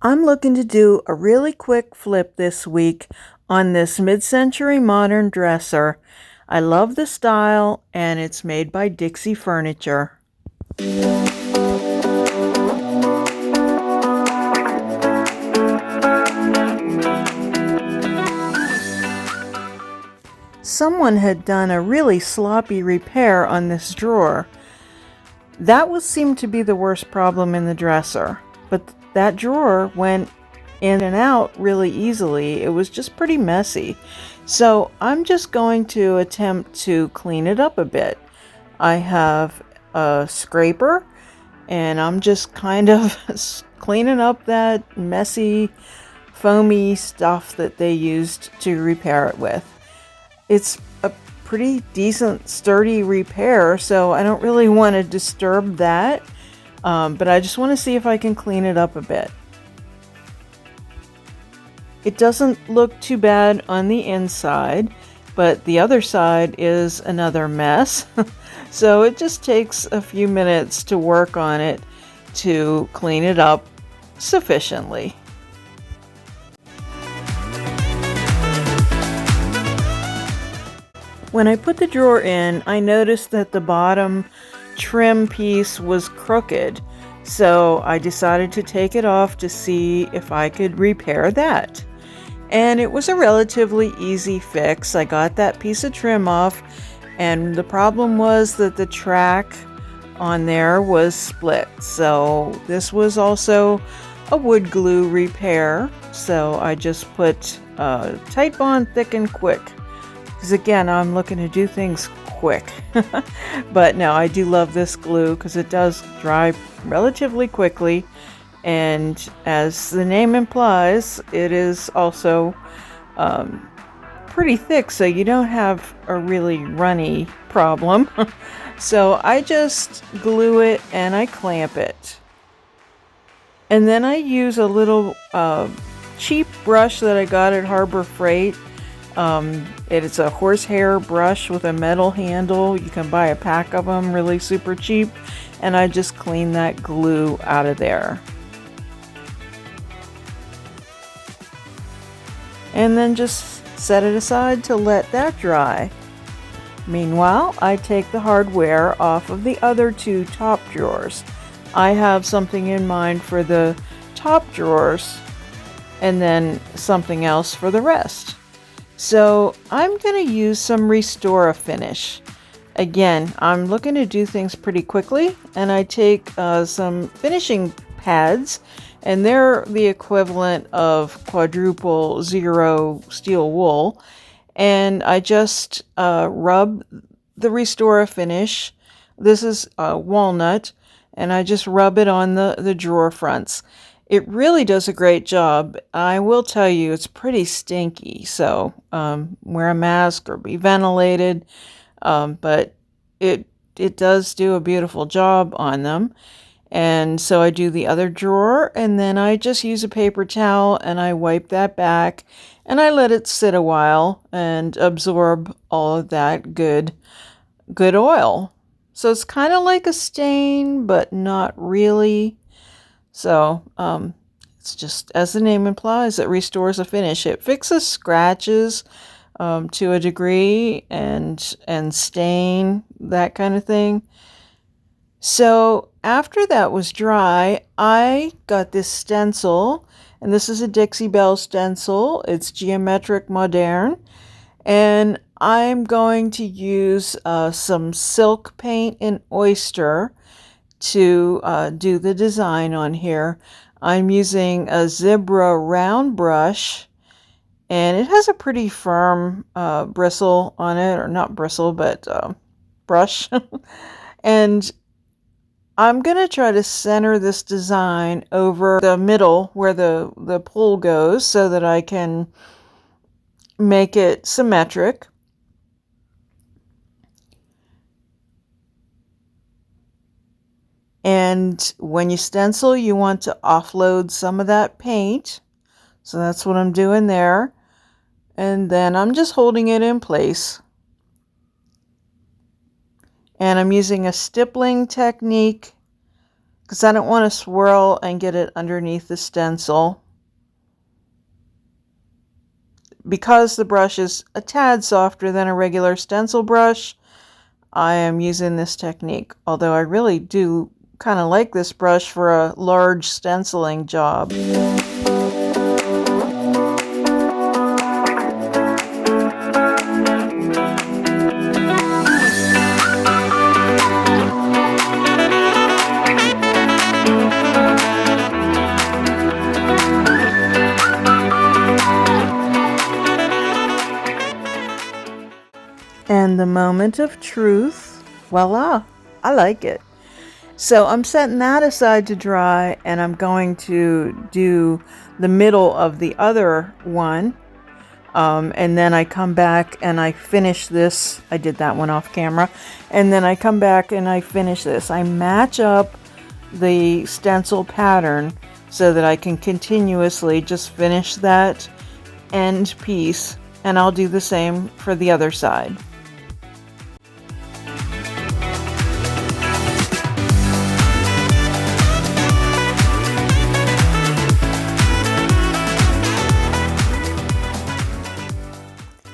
I'm looking to do a really quick flip this week on this mid-century modern dresser. I love the style and it's made by Dixie Furniture. Someone had done a really sloppy repair on this drawer. That seemed to be the worst problem in the dresser, but that drawer went in and out really easily. It was just pretty messy. So I'm just going to attempt to clean it up a bit. I have a scraper and I'm just kind of cleaning up that messy, foamy stuff that they used to repair it with. It's a pretty decent, sturdy repair, so I don't really want to disturb that, but I just want to see if I can clean it up a bit. It doesn't look too bad on the inside, but the other side is another mess. So it just takes a few minutes to work on it to clean it up sufficiently. When I put the drawer in, I noticed that the bottom trim piece was crooked, so I decided to take it off to see if I could repair that. And it was a relatively easy fix. I got that piece of trim off, and the problem was that the track on there was split. So this was also a wood glue repair. So I just put Titebond thick and quick. Because again, I'm looking to do things quick. But no, I do love this glue because it does dry relatively quickly. And as the name implies, it is also pretty thick, so you don't have a really runny problem. So I just glue it and I clamp it. And then I use a little cheap brush that I got at Harbor Freight. It's a horsehair brush with a metal handle. You can buy a pack of them really super cheap. And I just clean that glue out of there. And then just set it aside to let that dry. Meanwhile, I take the hardware off of the other two top drawers. I have something in mind for the top drawers and then something else for the rest. So I'm going to use some Restore a Finish. Again, I'm looking to do things pretty quickly, and I take some finishing pads, and they're the equivalent of quadruple zero steel wool, and I just rub the Restore a Finish. This is walnut, and I just rub it on the drawer fronts. It really does a great job. I will tell you, it's pretty stinky, so wear a mask or be ventilated, but it does do a beautiful job on them. And so I do the other drawer, and then I just use a paper towel and I wipe that back and I let it sit a while and absorb all of that good oil. So it's kind of like a stain, but not really. So it's just, as the name implies, it restores a finish. It fixes scratches to a degree and stain, that kind of thing. So after that was dry, I got this stencil, and this is a Dixie Belle stencil. It's Geometric Moderne, and I'm going to use some silk paint in Oyster to do the design on here. I'm using a Zebra round brush, and it has a pretty firm bristle on it, or not bristle, but brush. And I'm going to try to center this design over the middle where the pull goes so that I can make it symmetric. And when you stencil, you want to offload some of that paint. So that's what I'm doing there. And then I'm just holding it in place. And I'm using a stippling technique because I don't want to swirl and get it underneath the stencil. Because the brush is a tad softer than a regular stencil brush, I am using this technique, although I really do kind of like this brush for a large stenciling job. And the moment of truth, voila, I like it. So I'm setting that aside to dry, and I'm going to do the middle of the other one. And then I come back and I finish this. I did that one off camera. And then I come back and I finish this. I match up the stencil pattern so that I can continuously just finish that end piece. And I'll do the same for the other side.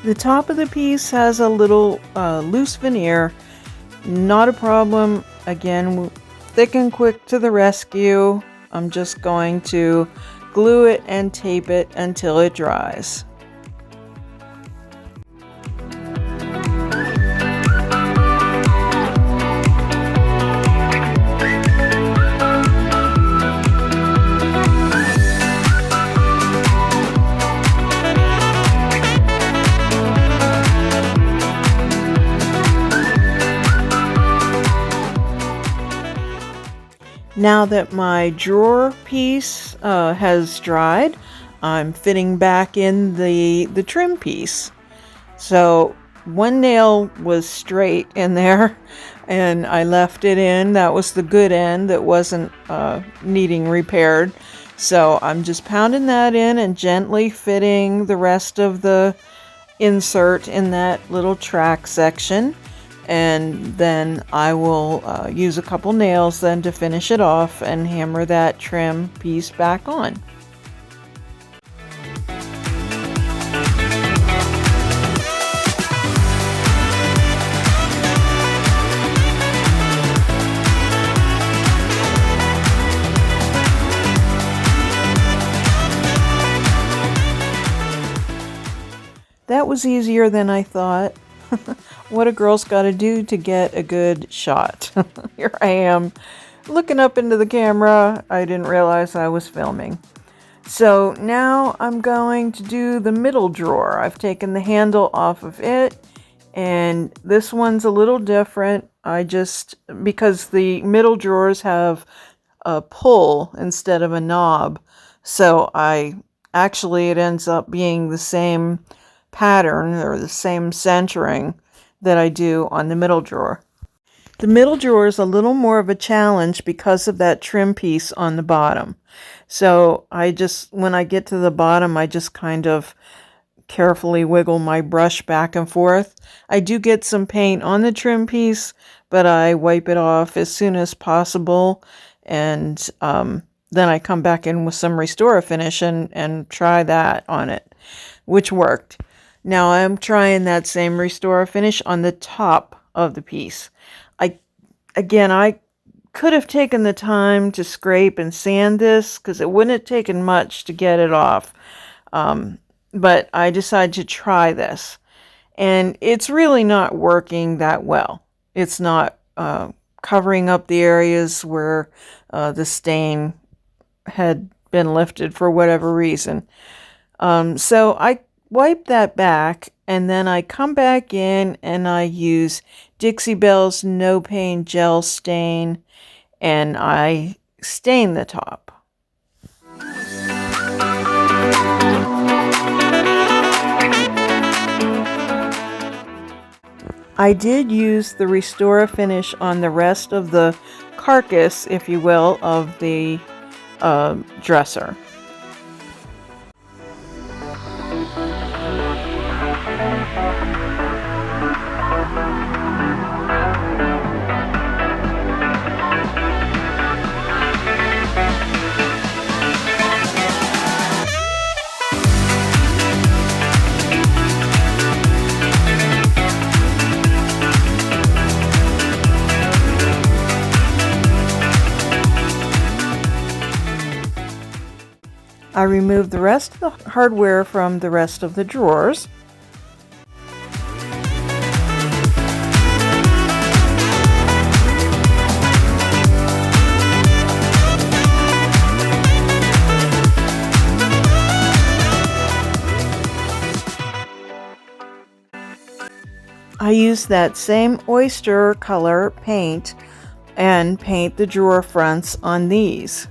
The top of the piece has a little loose veneer, not a problem. Again, thick and quick to the rescue. I'm just going to glue it and tape it until it dries. Now that my drawer piece has dried, I'm fitting back in the trim piece. So one nail was straight in there and I left it in. That was the good end that wasn't needing repaired. So I'm just pounding that in and gently fitting the rest of the insert in that little track section. And then I will use a couple nails then to finish it off and hammer that trim piece back on. That was easier than I thought. What a girl's got to do to get a good shot. Here I am looking up into the camera. I didn't realize I was filming. So now I'm going to do the middle drawer. I've taken the handle off of it, and this one's a little different. Because the middle drawers have a pull instead of a knob, so it ends up being the same pattern or the same centering that I do on the middle drawer. The middle drawer is a little more of a challenge because of that trim piece on the bottom. So when I get to the bottom, I just kind of carefully wiggle my brush back and forth. I do get some paint on the trim piece, but I wipe it off as soon as possible. And then I come back in with some Restore Finish and try that on it, which worked. Now I'm trying that same Restore Finish on the top of the piece. I could have taken the time to scrape and sand this because it wouldn't have taken much to get it off. But I decided to try this. And it's really not working that well. It's not covering up the areas where the stain had been lifted for whatever reason. So I wipe that back, and then I come back in and I use Dixie Belle's No Pain Gel Stain, and I stain the top. I did use the Restore Finish on the rest of the carcass, if you will, of the dresser. I removed the rest of the hardware from the rest of the drawers. I use that same oyster color paint and paint the drawer fronts on these.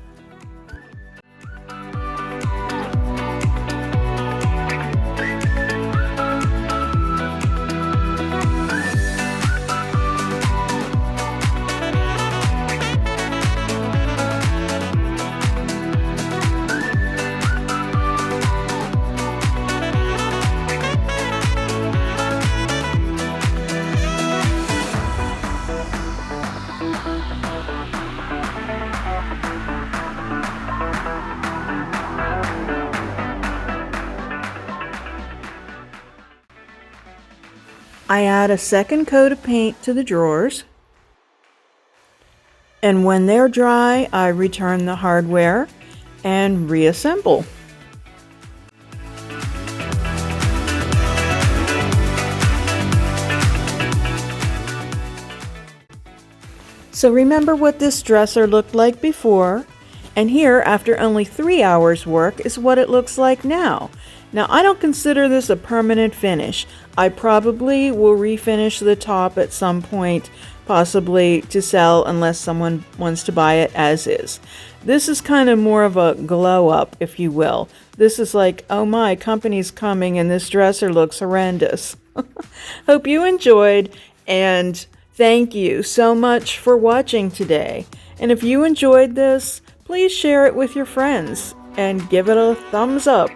I add a second coat of paint to the drawers, and when they're dry, I return the hardware and reassemble. So remember what this dresser looked like before, and here, after only 3 hours work, is what it looks like now. Now, I don't consider this a permanent finish. I probably will refinish the top at some point, possibly to sell unless someone wants to buy it as is. This is kind of more of a glow up, if you will. This is like, oh my, company's coming and this dresser looks horrendous. Hope you enjoyed, and thank you so much for watching today. And if you enjoyed this, please share it with your friends and give it a thumbs up.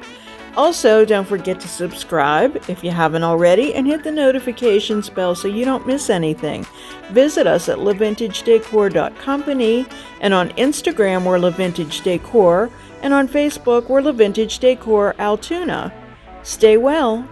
Also, don't forget to subscribe if you haven't already, and hit the notifications bell so you don't miss anything. Visit us at lavintagedecor.company, and on Instagram we're lavintagedecor, and on Facebook we're lavintagedecor Altoona. Stay well.